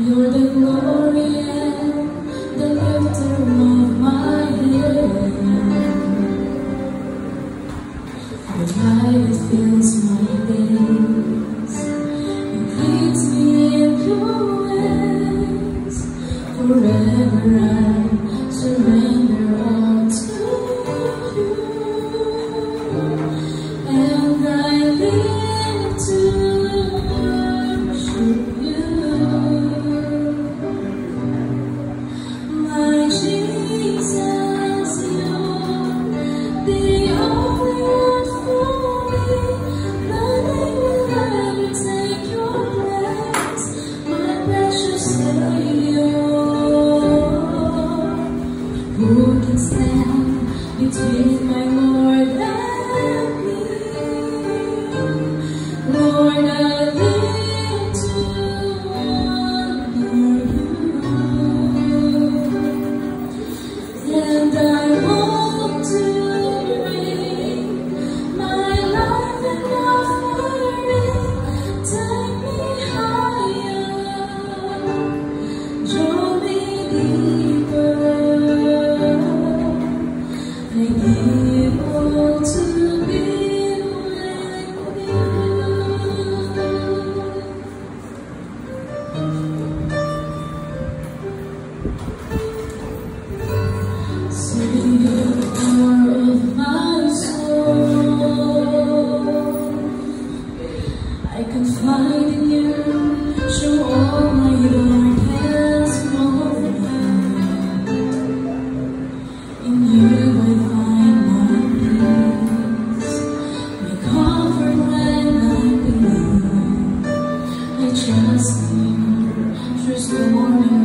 You're the glory and the lifter of my head. Your light fills my days. It leads me in your ways. Forever I surrender all to you, and I live to worship you. My Jesus, you're the only one for me. Nothing will ever take your place, my precious Savior. Who can stand between my Lord and me? Lord, I live to honor you, and I want to bring my life and offering. Take me higher, draw me deeper. I give all to be with you. Savior of my soul, I confide in you, show all my heart has known. In you I find my peace, my comfort when I'm weak. I trust in you, trust the morning.